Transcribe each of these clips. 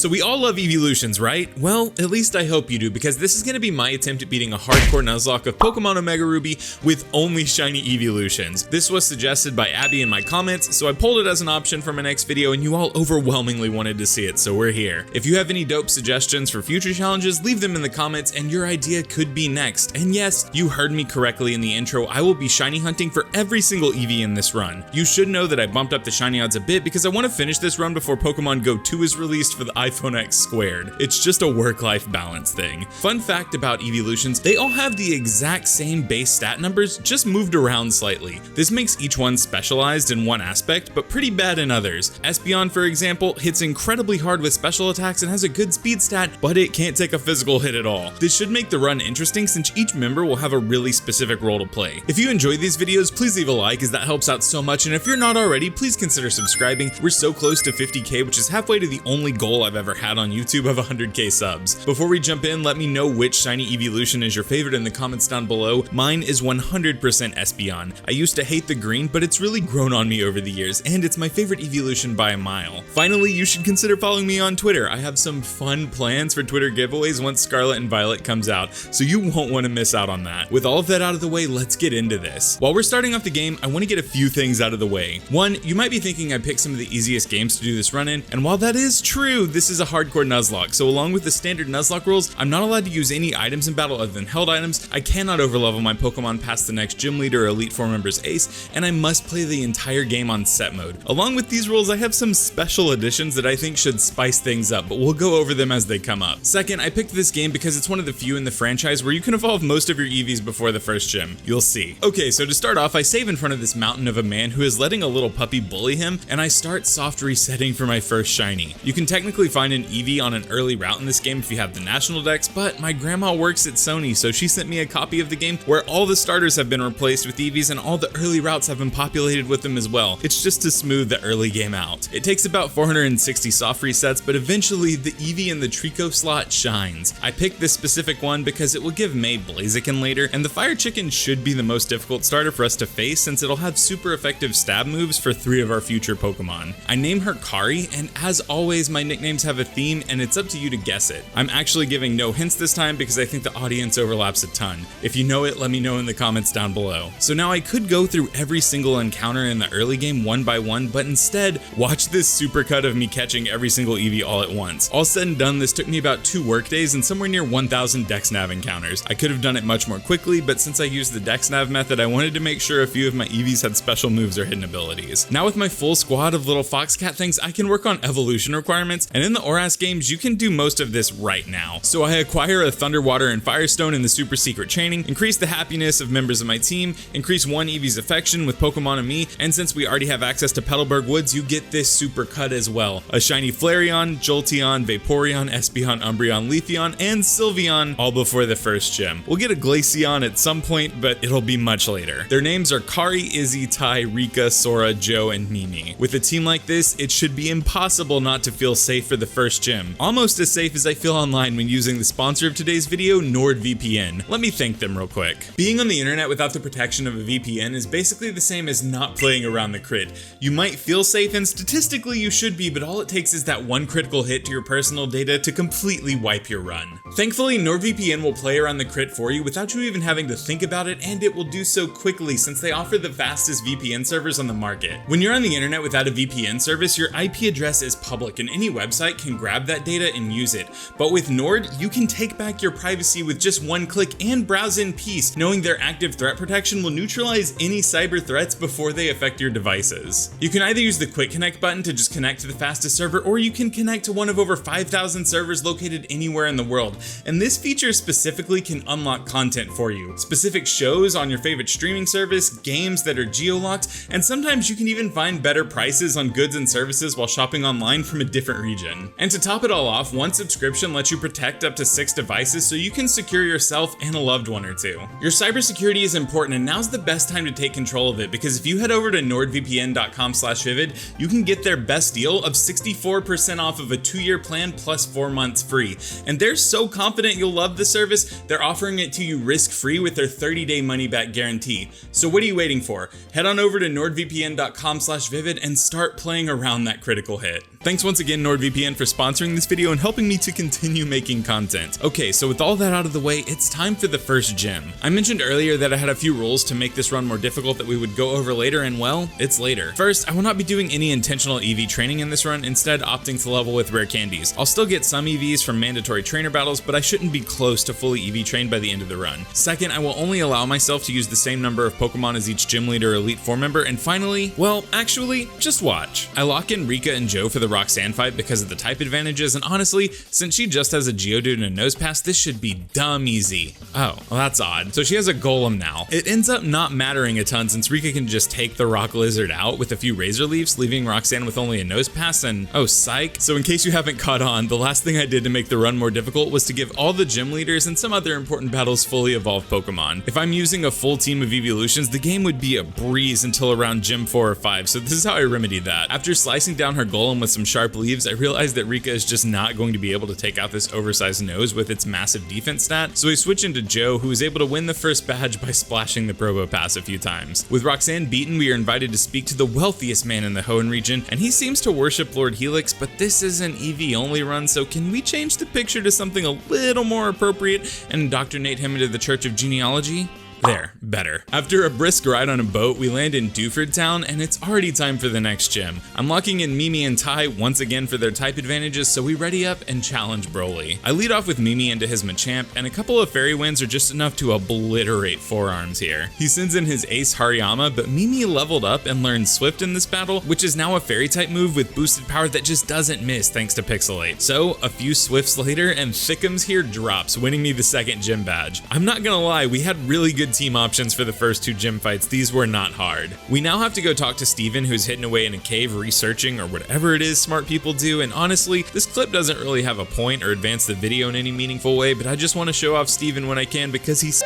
So we all love Eeveelutions, right? Well, at least I hope you do, because this is going to be my attempt at beating a hardcore Nuzlocke of Pokémon Omega Ruby with only shiny Eeveelutions. This was suggested by Abby in my comments, so I pulled it as an option for my next video, and you all overwhelmingly wanted to see it, so we're here. If you have any dope suggestions for future challenges, leave them in the comments, and your idea could be next. And yes, you heard me correctly in the intro, I will be shiny hunting for every single Eevee in this run. You should know that I bumped up the shiny odds a bit because I want to finish this run before Pokemon Go 2 is released for the iPhone X squared. It's just a work-life balance thing. Fun fact about Eeveelutions, they all have the exact same base stat numbers, just moved around slightly. This makes each one specialized in one aspect, but pretty bad in others. Espeon, for example, hits incredibly hard with special attacks and has a good speed stat, but it can't take a physical hit at all. This should make the run interesting since each member will have a really specific role to play. If you enjoy these videos, please leave a like as that helps out so much, and if you're not already, please consider subscribing. We're so close to 50k, which is halfway to the only goal I've ever had on YouTube of 100k subs. Before we jump in, let me know which shiny Eeveelution is your favorite in the comments down below. Mine is 100% Espeon. I used to hate the green, but it's really grown on me over the years, and it's my favorite Eeveelution by a mile. Finally, you should consider following me on Twitter. I have some fun plans for Twitter giveaways once Scarlet and Violet comes out, so you won't want to miss out on that. With all of that out of the way, let's get into this. While we're starting off the game, I want to get a few things out of the way. One, you might be thinking I picked some of the easiest games to do this run in, and while that is true, this is a hardcore Nuzlocke, so along with the standard Nuzlocke rules, I'm not allowed to use any items in battle other than held items, I cannot overlevel my Pokemon past the next gym leader or Elite Four member's ace, and I must play the entire game on set mode. Along with these rules, I have some special additions that I think should spice things up, but we'll go over them as they come up. Second, I picked this game because it's one of the few in the franchise where you can evolve most of your Eevees before the first gym. You'll see. Okay, so to start off, I save in front of this mountain of a man who is letting a little puppy bully him, and I start soft resetting for my first shiny. You can technically find an Eevee on an early route in this game if you have the national dex, but my grandma works at Sony, so she sent me a copy of the game where all the starters have been replaced with Eevees and all the early routes have been populated with them as well. It's just to smooth the early game out. It takes about 460 soft resets, but eventually the Eevee in the Trico slot shines. I picked this specific one because it will give May Blaziken later, and the Fire Chicken should be the most difficult starter for us to face since it'll have super effective stab moves for 3 of our future Pokemon. I name her Kari, and as always, my nicknames have a theme, and it's up to you to guess it. I'm actually giving no hints this time because I think the audience overlaps a ton. If you know it, let me know in the comments down below. So now I could go through every single encounter in the early game one by one, but instead, watch this supercut of me catching every single Eevee all at once. All said and done, this took me about 2 workdays and somewhere near 1,000 DexNav encounters. I could have done it much more quickly, but since I used the DexNav method, I wanted to make sure a few of my Eevees had special moves or hidden abilities. Now with my full squad of little Foxcat things, I can work on evolution requirements, and in the ORAS games, you can do most of this right now. So I acquire a Thunder, Water, and Firestone in the super secret training, increase the happiness of members of my team, increase one Eevee's affection with Pokemon and Me, and since we already have access to Petalburg Woods, you get this super cut as well. A shiny Flareon, Jolteon, Vaporeon, Espeon, Umbreon, Leafeon, and Sylveon, all before the first gym. We'll get a Glacion at some point, but it'll be much later. Their names are Kari, Izzy, Tai, Rika, Sora, Joe, and Mimi. With a team like this, it should be impossible not to feel safe for the first gym. Almost as safe as I feel online when using the sponsor of today's video, NordVPN. Let me thank them real quick. Being on the internet without the protection of a VPN is basically the same as not playing around the crit. You might feel safe, and statistically you should be, but all it takes is that one critical hit to your personal data to completely wipe your run. Thankfully, NordVPN will play around the crit for you without you even having to think about it, and it will do so quickly since they offer the fastest VPN servers on the market. When you're on the internet without a VPN service, your IP address is public and any website can grab that data and use it. But with Nord, you can take back your privacy with just one click and browse in peace, knowing their active threat protection will neutralize any cyber threats before they affect your devices. You can either use the Quick Connect button to just connect to the fastest server, or you can connect to one of over 5,000 servers located anywhere in the world. And this feature specifically can unlock content for you. Specific shows on your favorite streaming service, games that are geo-locked, and sometimes you can even find better prices on goods and services while shopping online from a different region. And to top it all off, one subscription lets you protect up to 6 devices so you can secure yourself and a loved one or two. Your cybersecurity is important, and now's the best time to take control of it, because if you head over to nordvpn.com/vivid, you can get their best deal of 64% off of a 2-year plan plus 4 months free. And they're so confident you'll love the service, they're offering it to you risk-free with their 30-day money-back guarantee. So what are you waiting for? Head on over to nordvpn.com/vivid and start playing around that critical hit. Thanks once again NordVPN for sponsoring this video and helping me to continue making content. Okay, so with all that out of the way, it's time for the first gym. I mentioned earlier that I had a few rules to make this run more difficult that we would go over later, and well, it's later. First, I will not be doing any intentional EV training in this run, instead opting to level with rare candies. I'll still get some EVs from mandatory trainer battles, but I shouldn't be close to fully EV trained by the end of the run. Second, I will only allow myself to use the same number of Pokemon as each gym leader or Elite Four member, and finally, well, actually, just watch. I lock in Rika and Joe for the Roxanne fight because of the type advantages, and honestly, since she just has a Geodude and a Nose Pass, this should be dumb easy. Oh, well that's odd. So she has a Golem now. It ends up not mattering a ton since Rika can just take the Rock Lizard out with a few Razor Leafs, leaving Roxanne with only a Nose Pass and, oh psych. So in case you haven't caught on, the last thing I did to make the run more difficult was to give all the gym leaders and some other important battles fully evolved Pokemon. If I'm using a full team of Eeveelutions, the game would be a breeze until around gym 4 or 5, so this is how I remedied that. After slicing down her Golem with some sharp leaves, I realized that Rika is just not going to be able to take out this oversized nose with its massive defense stat, so I switch into Joe, who was able to win the first badge by splashing the Probopass a few times. With Roxanne beaten, we are invited to speak to the wealthiest man in the Hoenn region, and he seems to worship Lord Helix, but this is an EV only run, so can we change the picture to something a little more appropriate and indoctrinate him into the Church of Genealogy? There, better. After a brisk ride on a boat, we land in Dewford Town, and it's already time for the next gym. I'm locking in Mimi and Tai once again for their type advantages, so we ready up and challenge Brawly. I lead off with Mimi into his Machamp, and a couple of Fairy Winds are just enough to obliterate Forearms here. He sends in his Ace Hariyama, but Mimi leveled up and learned Swift in this battle, which is now a Fairy type move with boosted power that just doesn't miss thanks to Pixelate. So, a few Swifts later, and Thickums here drops, winning me the second gym badge. I'm not gonna lie, we had really good team options for the first two gym fights. These were not hard. We now have to go talk to Steven, who's hidden away in a cave researching or whatever it is smart people do, and honestly, this clip doesn't really have a point or advance the video in any meaningful way, but I just want to show off Steven when I can because he's...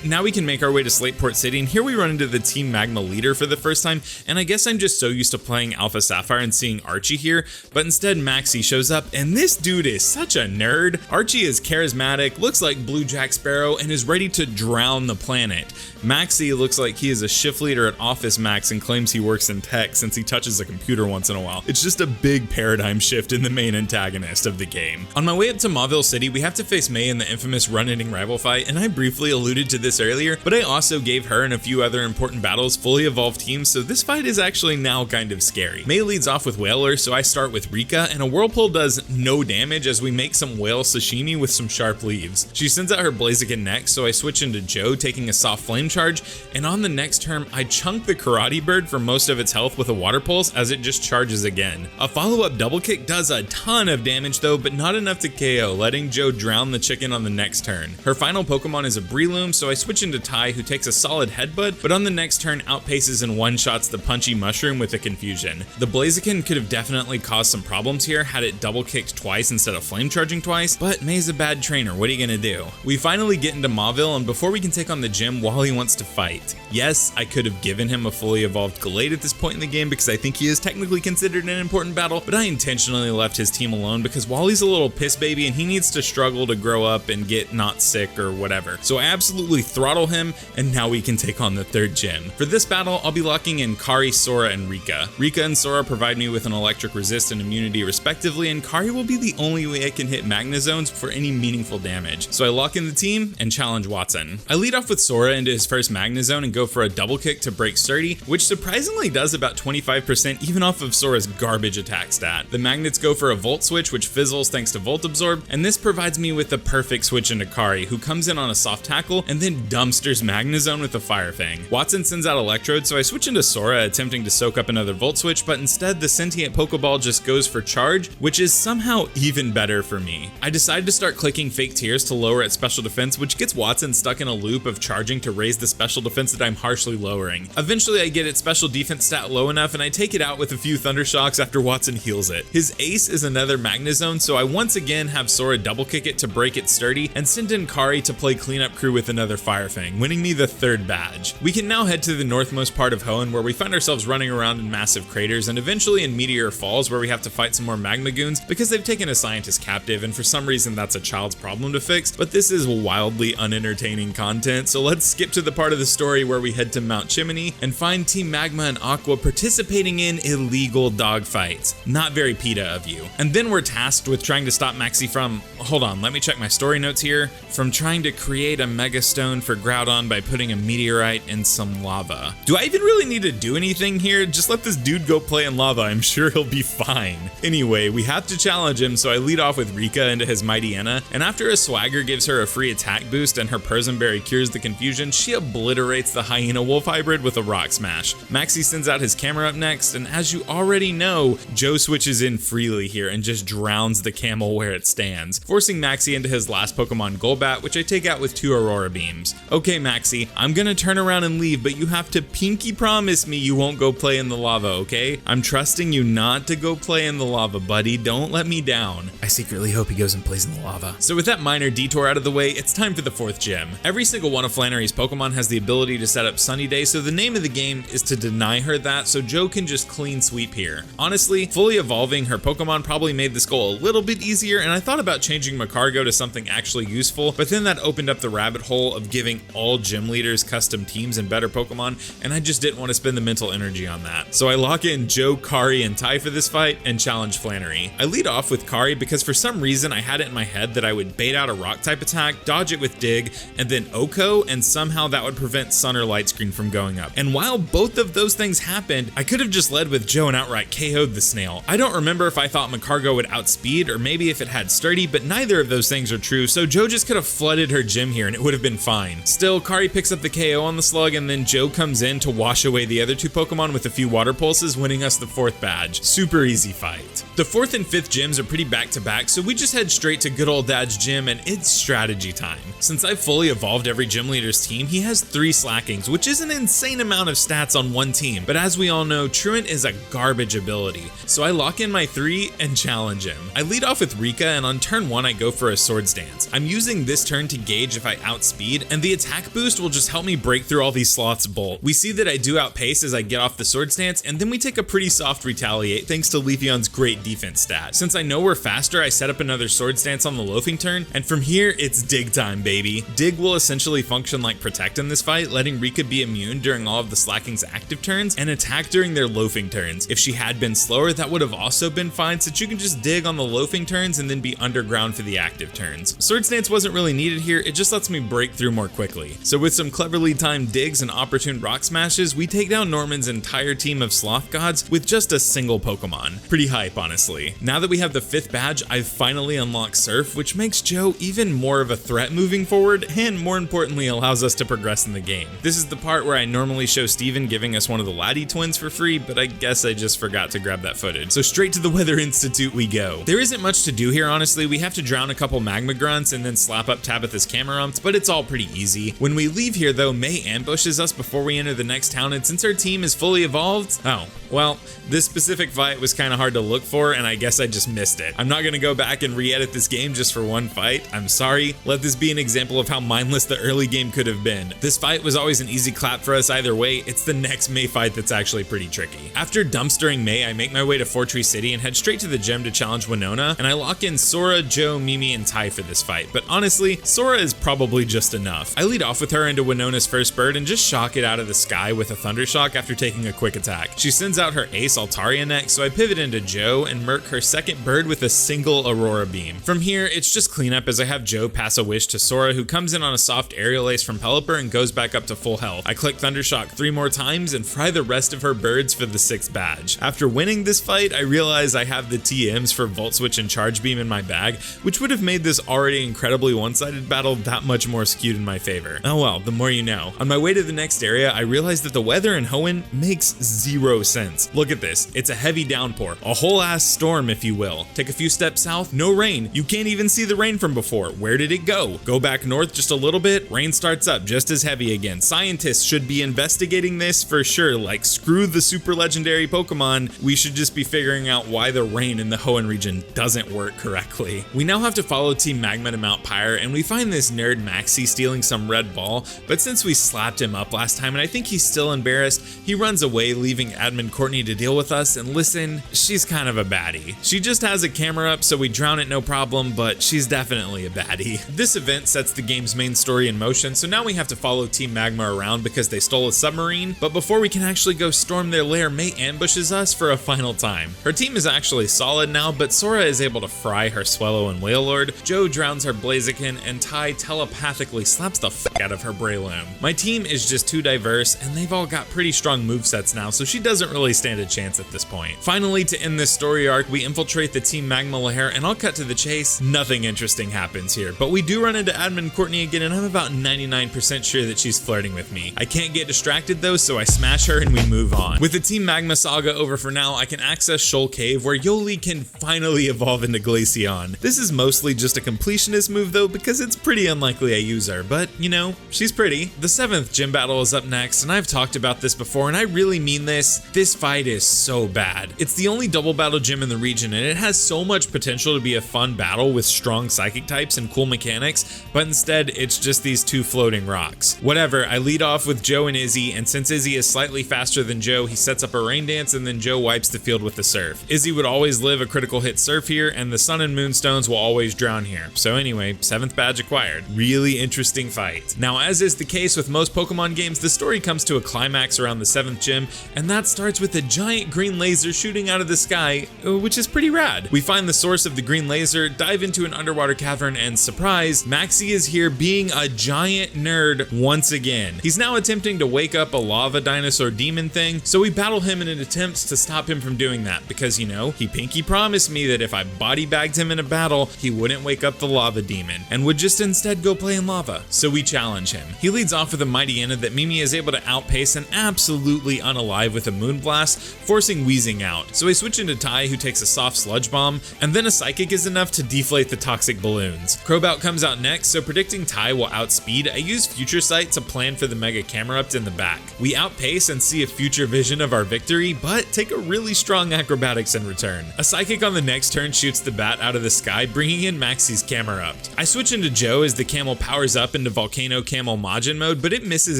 Now we can make our way to Slateport City, and here we run into the Team Magma leader for the first time, and I guess I'm just so used to playing Alpha Sapphire and seeing Archie here, but instead Maxie shows up, and this dude is such a nerd. Archie is charismatic, looks like Blue Jack Sparrow, and is ready to drown the planet. Maxie looks like he is a shift leader at Office Max and claims he works in tech since he touches a computer once in a while. It's just a big paradigm shift in the main antagonist of the game. On my way up to Mauville City, we have to face May in the infamous run-ending rival fight, and I briefly alluded to this earlier, but I also gave her and a few other important battles fully evolved teams, so this fight is actually now kind of scary. May leads off with Whaler, so I start with Rika, and a Whirlpool does no damage as we make some whale sashimi with some sharp leaves. She sends out her Blaziken next, so I switch into Joe, taking a soft flame charge, and on the next turn, I chunk the Karate Bird for most of its health with a Water Pulse as it just charges again. A follow-up double kick does a ton of damage though, but not enough to KO, letting Joe drown the chicken on the next turn. Her final Pokemon is a Breloom, so I switch into Tai, who takes a solid headbutt, but on the next turn outpaces and one-shots the punchy mushroom with a Confusion. The Blaziken could have definitely caused some problems here had it double kicked twice instead of flame charging twice, but May's a bad trainer, what are you gonna do? We finally get into Mauville, and before we can take on the gym, Wally wants to fight. Yes, I could have given him a fully evolved Gallade at this point in the game because I think he is technically considered an important battle, but I intentionally left his team alone because Wally's a little piss baby and he needs to struggle to grow up and get not sick or whatever. So I absolutely throttle him, and now we can take on the third gym. For this battle, I'll be locking in Kari, Sora, and Rika. Rika and Sora provide me with an electric resist and immunity respectively, and Kari will be the only way I can hit Magna Zones for any meaningful damage. So I lock in the team and challenge Wattson. I lead off with Sora into his first Magna Zone and go for a double kick to break Sturdy, which surprisingly does about 25% even off of Sora's garbage attack stat. The Magnets go for a Volt Switch, which fizzles thanks to Volt Absorb, and this provides me with the perfect switch into Kari, who comes in on a soft tackle and then dumpsters Magna Zone with a Fire Fang. Wattson sends out Electrode, so I switch into Sora, attempting to soak up another Volt Switch, but instead the Sentient Pokeball just goes for Charge, which is somehow even better for me. I decide to start clicking Fake Tears to lower its special defense, which gets Wattson stuck in a loop of charging to raise the special defense that I'm harshly lowering. Eventually I get its special defense stat low enough and I take it out with a few Thunder Shocks after Wattson heals it. His Ace is another Magna Zone, so I once again have Sora double kick it to break it Sturdy and send in Kari to play cleanup crew with another Fire Fang, winning me the 3rd badge. We can now head to the northmost part of Hoenn, where we find ourselves running around in massive craters, and eventually in Meteor Falls, where we have to fight some more magma goons because they've taken a scientist captive, and for some reason that's a child's problem to fix, but this is wildly unentertaining content, so let's skip to the part of the story where we head to Mount Chimney and find Team Magma and Aqua participating in illegal dogfights. Not very PETA of you. And then we're tasked with trying to stop Maxie from, hold on, let me check my story notes here, from trying to create a Mega Stone for Groudon by putting a meteorite in some lava. Do I even really need to do anything here? Just let this dude go play in lava, I'm sure he'll be fine. Anyway, we have to challenge him, so I lead off with Rika into his Mightyena, and after a Swagger gives her a free attack boost and her Persimberry cures the confusion, she obliterates the Hyena Wolf hybrid with a Rock Smash. Maxie sends out his camera up next, and as you already know, Joe switches in freely here and just drowns the camel where it stands, forcing Maxie into his last Pokemon Golbat, which I take out with 2 Aurora Beams. Okay Maxie, I'm gonna turn around and leave, but you have to pinky promise me you won't go play in the lava, okay? I'm trusting you not to go play in the lava, buddy. Don't let me down. I secretly hope he goes and plays in the lava. So with that minor detour out of the way, it's time for the 4th gym. Every single one of Flannery's Pokemon has the ability to set up Sunny Day, so the name of the game is to deny her that so Joe can just clean sweep here. Honestly, fully evolving her Pokemon probably made this goal a little bit easier, and I thought about changing Magcargo to something actually useful, but then that opened up the rabbit hole of giving all gym leaders custom teams and better Pokemon, and I just didn't want to spend the mental energy on that. So I lock in Joe, Kari, and Ty for this fight and challenge Flannery. I lead off with Kari because for some reason I had it in my head that I would bait out a rock type attack, dodge it with Dig, and then Oko, and somehow that would prevent Sun or Light Screen from going up. And while both of those things happened, I could have just led with Joe and outright KO'd the snail. I don't remember if I thought Magcargo would outspeed or maybe if it had Sturdy, but neither of those things are true, so Joe just could have flooded her gym here and it would have been fine. Still, Kari picks up the KO on the slug, and then Joe comes in to wash away the other 2 Pokemon with a few water pulses, winning us the 4th badge. Super easy fight. The 4th and 5th gyms are pretty back to back, so we just head straight to good old Dad's gym and it's strategy time. Since I've fully evolved every gym leader's team, he has 3 Slackings, which is an insane amount of stats on one team, but as we all know, Truant is a garbage ability, so I lock in my 3 and challenge him. I lead off with Rika, and on turn 1 I go for a Swords Dance. I'm using this turn to gauge if I outspeed, and the attack boost will just help me break through all these slots bolt. We see that I do outpace as I get off the Swords Dance, and then we take a pretty soft retaliate thanks to Leafeon's great defense stat. Since I know we're faster, I set up another Swords Dance on the loafing turn, and from here it's Dig time, baby. Dig will essentially function like Protect in this fight, letting Rika be immune during all of the Slacking's active turns and attack during their loafing turns. If she had been slower, that would have also been fine, since you can just dig on the loafing turns and then be underground for the active turns. Swords Dance wasn't really needed here, it just lets me break through more quickly. So with some cleverly timed digs and opportune rock smashes, we take down Norman's entire team of Sloth Gods with just a single Pokemon. Pretty hype, honestly. Now that we have the 5th badge, I've finally unlocked Surf, which makes Joe even more of a threat moving forward, and more importantly allows us to progress in the game. This is the part where I normally show Steven giving us one of the Laddie twins for free, but I guess I just forgot to grab that footage. So straight to the Weather Institute we go. There isn't much to do here, honestly. We have to drown a couple Magma Grunts and then slap up Tabitha's Camerumps, but it's all pretty easy. When we leave here though, May ambushes us before we enter the next town, and since our team is fully evolved, oh, well, this specific fight was kind of hard to look for, and I guess I just missed it. I'm not gonna go back and re-edit this game just for one fight. I'm sorry. Let this be an example of how mindless the early game could have been. This fight was always an easy clap for us either way. It's the next May fight that's actually pretty tricky. After dumpstering May, I make my way to Fortree City and head straight to the gym to challenge Winona, and I lock in Sora, Joe, Mimi, and Ty for this fight, but honestly, Sora is probably just enough. I lead off with her into Winona's first bird and just shock it out of the sky with a Thunder Shock after taking a quick attack. She sends out her ace Altaria next, so I pivot into Joe and murk her second bird with a single Aurora Beam. From here, it's just cleanup as I have Joe pass a wish to Sora, who comes in on a soft aerial ace from Pelipper and goes back up to full health. I click Thunder Shock 3 more times and fry the rest of her birds for the 6th badge. After winning this fight, I realize I have the TMs for Volt Switch and Charge Beam in my bag, which would have made this already incredibly one-sided battle that much more skewed in my favor. Oh well, the more you know. On my way to the next area, I realized that the weather in Hoenn makes 0 sense. Look at this. It's a heavy downpour, a whole ass storm if you will. Take a few steps south, no rain. You can't even see the rain from before. Where did it go? Go back north just a little bit, rain starts up just as heavy again. Scientists should be investigating this for sure. Like, screw the super legendary Pokemon. We should just be figuring out why the rain in the Hoenn region doesn't work correctly. We now have to follow Team Magma to Mount Pyre, and we find this nerd Maxie stealing stealing some red ball, but since we slapped him up last time and I think he's still embarrassed, he runs away, leaving admin Courtney to deal with us. And listen, she's kind of a baddie. She just has a camera up so we drown it no problem, but she's definitely a baddie. This event sets the game's main story in motion, so now we have to follow Team Magma around because they stole a submarine, but before we can actually go storm their lair, May ambushes us for a final time. Her team is actually solid now, but Sora is able to fry her Swellow and Wailord, Joe drowns her Blaziken, and Tai telepathically slaps the f*** out of her Breloom. My team is just too diverse, and they've all got pretty strong movesets now, so she doesn't really stand a chance at this point. Finally, to end this story arc, we infiltrate the Team Magma lair, and I'll cut to the chase. Nothing interesting happens here, but we do run into admin Courtney again, and I'm about 99% sure that she's flirting with me. I can't get distracted though, so I smash her and we move on. With the Team Magma saga over for now, I can access Shoal Cave, where Yoli can finally evolve into Glacian. This is mostly just a completionist move though, because it's pretty unlikely I use her, but you know, she's pretty. The 7th gym battle is up next, and I've talked about this before, and I really mean this. This fight is so bad. It's the only double battle gym in the region, and it has so much potential to be a fun battle with strong psychic types and cool mechanics, but instead it's just these two floating rocks. Whatever, I lead off with Joe and Izzy, and since Izzy is slightly faster than Joe, he sets up a rain dance and then Joe wipes the field with the surf. Izzy would always live a critical hit surf here, and the sun and moonstones will always drown here. So anyway, 7th badge acquired. Really interesting fight. Now, as is the case with most Pokemon games, the story comes to a climax around the 7th gym, and that starts with a giant green laser shooting out of the sky, which is pretty rad. We find the source of the green laser, dive into an underwater cavern, and surprise, Maxie is here being a giant nerd once again. He's now attempting to wake up a lava dinosaur demon thing, so we battle him in an attempt to stop him from doing that because, you know, he pinky promised me that if I body bagged him in a battle, he wouldn't wake up the lava demon and would just instead go play in lava. So we challenge him. He leads off with a Mighty Enna that Mimi is able to outpace and absolutely unalive with a Moonblast, forcing Wheezing out. So I switch into Tai, who takes a soft Sludge Bomb, and then a Psychic is enough to deflate the toxic balloons. Crobat comes out next, so predicting Tai will outspeed, I use Future Sight to plan for the Mega Camerupt in the back. We outpace and see a future vision of our victory, but take a really strong acrobatics in return. A Psychic on the next turn shoots the bat out of the sky, bringing in Maxie's Camerupt. I switch into Joe as the camel powers up into Volcano Camel Majin mode, but it misses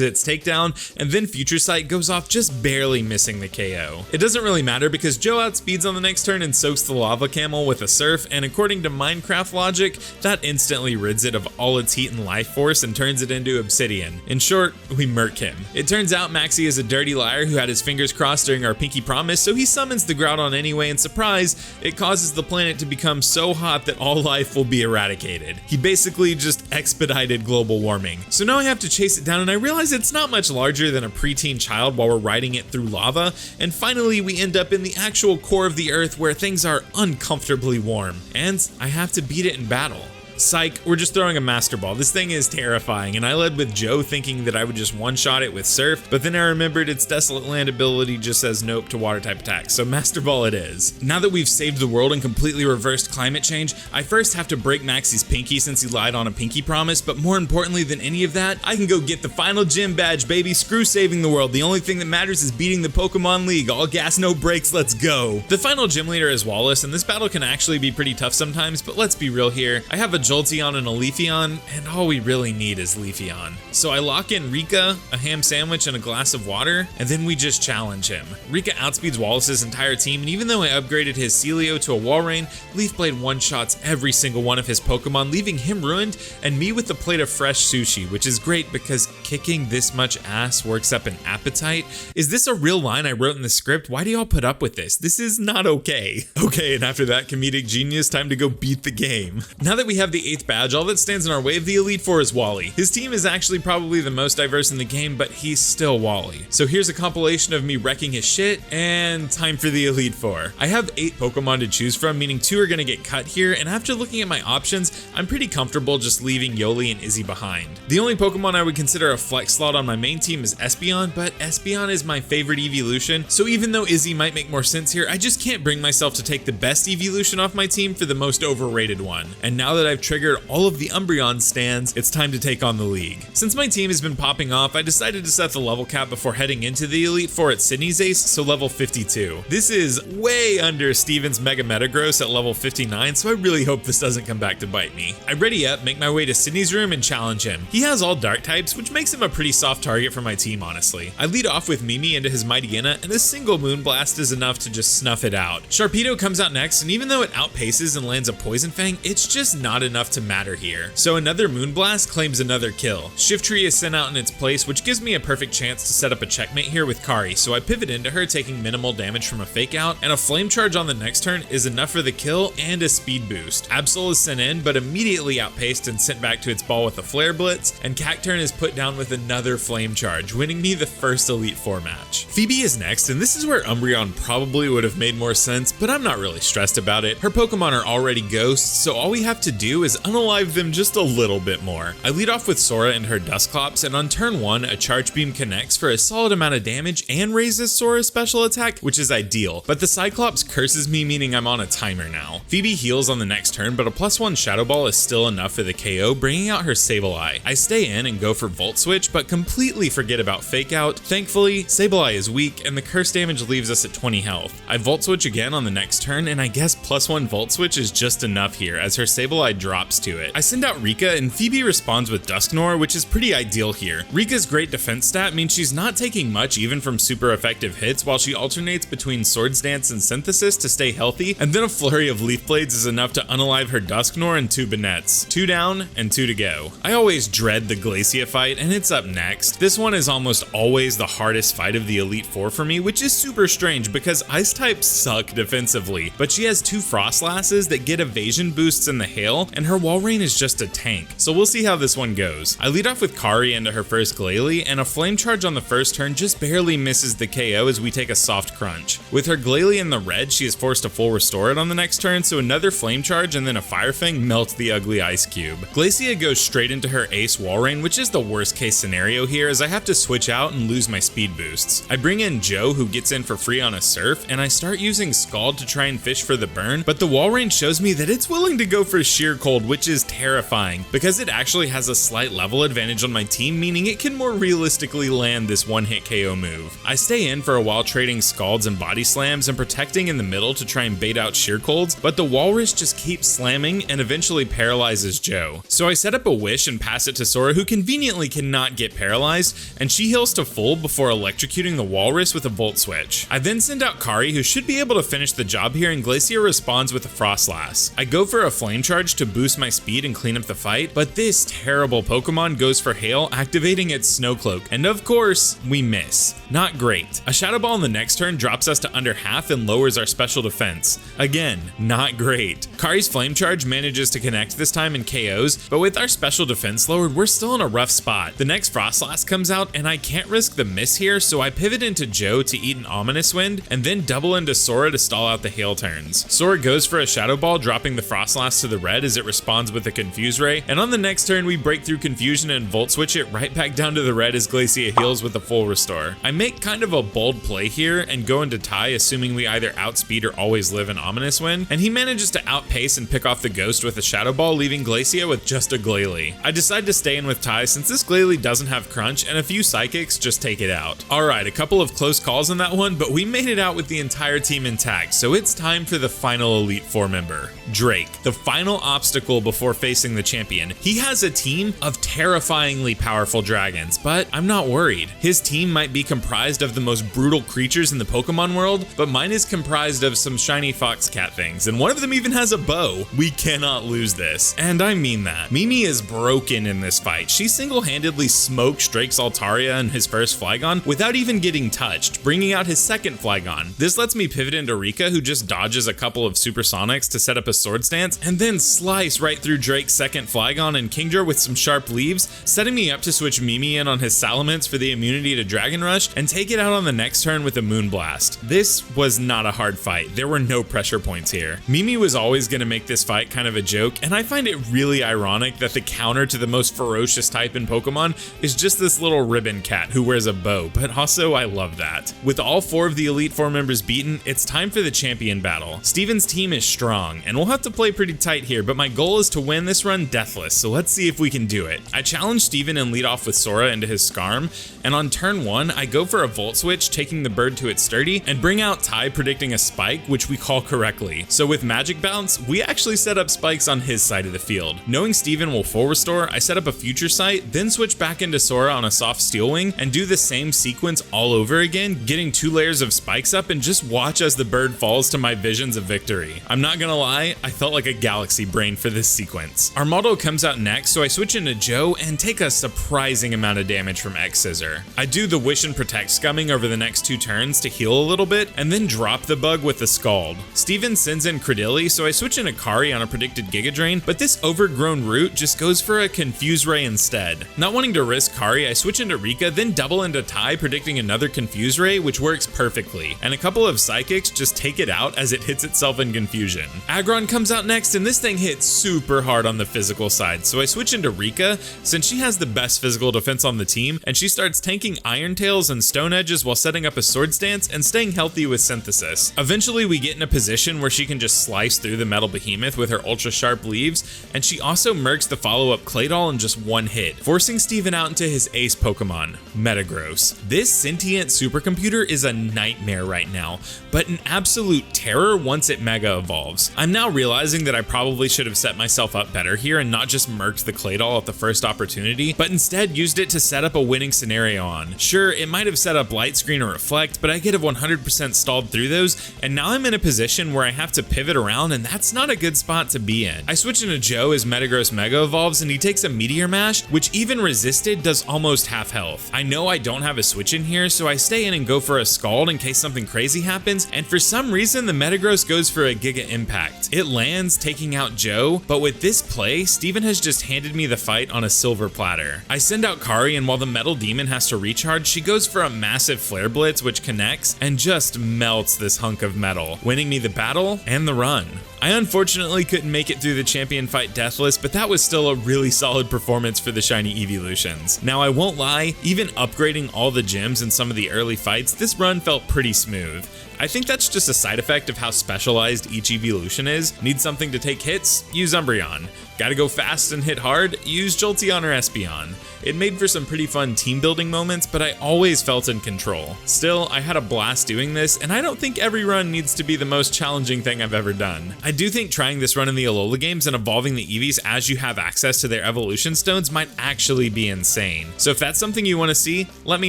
its takedown, and then Future Sight goes off, just barely missing the KO. It doesn't really matter because Joe outspeeds on the next turn and soaks the Lava Camel with a Surf, and according to Minecraft logic, that instantly rids it of all its heat and life force and turns it into Obsidian. In short, we murk him. It turns out Maxie is a dirty liar who had his fingers crossed during our pinky promise, so he summons the Groudon anyway, and surprise, it causes the planet to become so hot that all life will be eradicated. He basically just expedited global warming. So now I have to chase it down, and I realize it's not much larger than a preteen child while we're riding it through lava, and finally we end up in the actual core of the earth where things are uncomfortably warm, and I have to beat it in battle. Psych, we're just throwing a Master Ball. This thing is terrifying, and I led with Joe thinking that I would just one-shot it with Surf, but then I remembered its Desolate Land ability just says nope to water-type attacks, so Master Ball it is. Now that we've saved the world and completely reversed climate change, I first have to break Maxie's pinky since he lied on a pinky promise, but more importantly than any of that, I can go get the final gym badge, baby. Screw saving the world. The only thing that matters is beating the Pokemon League. All gas, no brakes, let's go. The final gym leader is Wallace, and this battle can actually be pretty tough sometimes, but let's be real here. I have a Jolteon and a Leafeon, and all we really need is Leafeon. So I lock in Rika, a ham sandwich, and a glass of water, and then we just challenge him. Rika outspeeds Wallace's entire team, and even though I upgraded his Celio to a Walrein, Leaf Blade one-shots every single one of his Pokemon, leaving him ruined, and me with the plate of fresh sushi, which is great because kicking this much ass works up an appetite. Is this a real line I wrote in the script? Why do y'all put up with this? This is not okay. Okay, and after that comedic genius, time to go beat the game. Now that we have the 8th badge, all that stands in our way of the Elite Four is Wally. His team is actually probably the most diverse in the game, but he's still Wally. So here's a compilation of me wrecking his shit, and time for the Elite Four. I have 8 Pokemon to choose from, meaning 2 are gonna get cut here, and after looking at my options, I'm pretty comfortable just leaving Yoli and Izzy behind. The only Pokemon I would consider a flex slot on my main team is Espeon, but Espeon is my favorite evolution, so even though Izzy might make more sense here, I just can't bring myself to take the best evolution off my team for the most overrated one. And now that I've have triggered all of the Umbreon stands, it's time to take on the league. Since my team has been popping off, I decided to set the level cap before heading into the Elite Four at Sydney's Ace, so level 52. This is way under Steven's Mega Metagross at level 59, so I really hope this doesn't come back to bite me. I ready up, make my way to Sydney's room, and challenge him. He has all dark types, which makes him a pretty soft target for my team, honestly. I lead off with Mimi into his Mightyena, and a single Moonblast is enough to just snuff it out. Sharpedo comes out next, and even though it outpaces and lands a Poison Fang, it's just not enough to matter here. So another Moonblast claims another kill. Shiftry is sent out in its place, which gives me a perfect chance to set up a checkmate here with Kari, so I pivot into her, taking minimal damage from a Fake Out, and a Flame Charge on the next turn is enough for the kill and a speed boost. Absol is sent in, but immediately outpaced and sent back to its ball with a Flare Blitz, and Cacturn is put down with another Flame Charge, winning me the first Elite Four match. Phoebe is next, and this is where Umbreon probably would have made more sense, but I'm not really stressed about it. Her Pokemon are already ghosts, so all we have to do is unalive them just a little bit more. I lead off with Sora and her Dusclops, and on turn 1, a Charge Beam connects for a solid amount of damage and raises Sora's special attack, which is ideal, but the Cyclops curses me, meaning I'm on a timer now. Phoebe heals on the next turn, but a +1 Shadow Ball is still enough for the KO, bringing out her Sableye. I stay in and go for Volt Switch, but completely forget about Fake Out. Thankfully, Sableye is weak, and the curse damage leaves us at 20 health. I Volt Switch again on the next turn, and I guess +1 Volt Switch is just enough here, as her Sableye drops to it. I send out Rika, and Phoebe responds with Dusknoir, which is pretty ideal here. Rika's great defense stat means she's not taking much even from super effective hits, while she alternates between Swords Dance and Synthesis to stay healthy, and then a flurry of Leaf Blades is enough to unalive her Dusknoir and 2 Bannettes. 2 down and 2 to go. I always dread the Glacia fight, and it's up next. This one is almost always the hardest fight of the Elite Four for me, which is super strange because Ice types suck defensively, but she has 2 Frostlasses that get evasion boosts in the hail, and her Walrein is just a tank, so we'll see how this one goes. I lead off with Kari into her first Glalie, and a Flame Charge on the first turn just barely misses the KO as we take a soft crunch. With her Glalie in the red, she is forced to full restore it on the next turn, so another Flame Charge and then a Fire Fang melt the ugly Ice Cube. Glacia goes straight into her Ace Walrein, which is the worst case scenario here as I have to switch out and lose my speed boosts. I bring in Joe, who gets in for free on a Surf, and I start using Scald to try and fish for the burn, but the Walrein shows me that it's willing to go for Sheer Cold, which is terrifying because it actually has a slight level advantage on my team, meaning it can more realistically land this one-hit KO move. I stay in for a while trading Scalds and Body Slams and protecting in the middle to try and bait out Sheer Colds, but the Walrus just keeps slamming and eventually paralyzes Joe. So I set up a Wish and pass it to Sora, who conveniently cannot get paralyzed, and she heals to full before electrocuting the Walrus with a Volt Switch. I then send out Kari, who should be able to finish the job here, and Glacia responds with a Frostlass. I go for a Flame Charge to boost my speed and clean up the fight, but this terrible Pokemon goes for Hail, activating its Snow Cloak, and of course, we miss. Not great. A Shadow Ball in the next turn drops us to under half and lowers our special defense. Again, not great. Kari's Flame Charge manages to connect this time and KOs, but with our special defense lowered, we're still in a rough spot. The next Frostlass comes out, and I can't risk the miss here, so I pivot into Joe to eat an Ominous Wind, and then double into Sora to stall out the hail turns. Sora goes for a Shadow Ball, dropping the Frostlass to the red as it responds with a Confuse Ray, and on the next turn we break through confusion and Volt Switch it right back down to the red as Glacia heals with a full restore. I make kind of a bold play here and go into Ty, assuming we either outspeed or always live an Ominous Wind, and he manages to outpace and pick off the Ghost with a Shadow Ball, leaving Glacia with just a Glalie. I decide to stay in with Ty since this Glalie doesn't have Crunch and a few Psychics just take it out. Alright, a couple of close calls on that one, but we made it out with the entire team intact, so it's time for the final Elite Four member, Drake, the final obstacle before facing the champion. He has a team of terrifyingly powerful dragons, but I'm not worried. His team might be comprised of the most brutal creatures in the Pokemon world, but mine is comprised of some shiny fox cat things, and one of them even has a bow. We cannot lose this, and I mean that. Mimi is broken in this fight. She single-handedly smokes Drake's Altaria in his first Flygon without even getting touched, bringing out his second Flygon. This lets me pivot into Rika, who just dodges a couple of Supersonics to set up a Swords Dance, and then slice right through Drake's second Flygon and Kingdra with some sharp leaves, setting me up to switch Mimi in on his Salamence for the immunity to Dragon Rush and take it out on the next turn with a Moonblast. This was not a hard fight. There were no pressure points here. Mimi was always going to make this fight kind of a joke, and I find it really ironic that the counter to the most ferocious type in Pokemon is just this little ribbon cat who wears a bow, but also I love that. With all 4 of the Elite Four members beaten, it's time for the champion battle. Steven's team is strong, and we'll have to play pretty tight here, but my goal is to win this run deathless, so let's see if we can do it. I challenge Steven and lead off with Sora into his Scarm, and on turn 1, I go for a Volt Switch, taking the bird to its sturdy, and bring out Ty predicting a Spike, which we call correctly. So with Magic Bounce, we actually set up spikes on his side of the field. Knowing Steven will full restore, I set up a Future Sight, then switch back into Sora on a soft Steel Wing, and do the same sequence all over again, getting 2 layers of spikes up, and just watch as the bird falls to my visions of victory. I'm not gonna lie, I felt like a galaxy brain for this sequence. Our model comes out next, so I switch into Joe and take a surprising amount of damage from X Scissor. I do the Wish and Protect scumming over the next 2 turns to heal a little bit, and then drop the bug with the Scald. Steven sends in Credilli, so I switch into Kari on a predicted Giga Drain, but this overgrown root just goes for a Confuse Ray instead. Not wanting to risk Kari, I switch into Rika, then double into Ty, predicting another Confuse Ray, which works perfectly, and a couple of Psychics just take it out as it hits itself in confusion. Aggron comes out next, and this thing hits super hard on the physical side, so I switch into Rika, since she has the best physical defense on the team, and she starts tanking Iron Tails and Stone Edges while setting up a Sword Stance and staying healthy with Synthesis. Eventually we get in a position where she can just slice through the Metal Behemoth with her ultra sharp leaves, and she also mercs the follow-up Claydol in just 1 hit, forcing Steven out into his ace Pokemon, Metagross. This sentient supercomputer is a nightmare right now, but an absolute terror once it Mega Evolves. I'm now realizing that I probably should have set myself up better here and not just merked the Claydol at the first opportunity, but instead used it to set up a winning scenario on. Sure, it might have set up Light Screen or Reflect, but I could have 100% stalled through those, and now I'm in a position where I have to pivot around, and that's not a good spot to be in. I switch into Joe as Metagross Mega Evolves, and he takes a Meteor Mash, which even resisted does almost half health. I know I don't have a switch in here, so I stay in and go for a Scald in case something crazy happens, and for some reason the Metagross goes for a Giga Impact. It lands, taking out Joe, but with this play, Steven has just handed me the fight on a silver platter. I send out Kari, and while the Metal Demon has to recharge, she goes for a massive Flare Blitz, which connects and just melts this hunk of metal, winning me the battle and the run. I unfortunately couldn't make it through the champion fight deathless, but that was still a really solid performance for the Shiny Eeveelutions. Now I won't lie, even upgrading all the gems in some of the early fights, this run felt pretty smooth. I think that's just a side effect of how specialized each evolution is. Need something to take hits? Use Umbreon. Gotta go fast and hit hard? Use Jolteon or Espeon. It made for some pretty fun team building moments, but I always felt in control. Still, I had a blast doing this, and I don't think every run needs to be the most challenging thing I've ever done. I do think trying this run in the Alola games and evolving the Eevees as you have access to their evolution stones might actually be insane. So if that's something you want to see, let me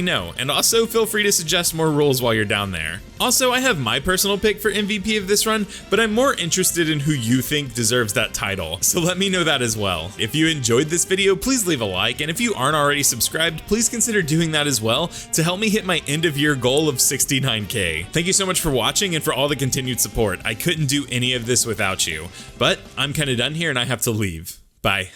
know, and also feel free to suggest more rules while you're down there. Also, I have my personal pick for MVP of this run, but I'm more interested in who you think deserves that title, so let me know that as well. If you enjoyed this video, please leave a like, and if you aren't already subscribed, please consider doing that as well to help me hit my end of year goal of 69K. Thank you so much for watching and for all the continued support. I couldn't do any of this without you, but I'm kinda done here and I have to leave. Bye.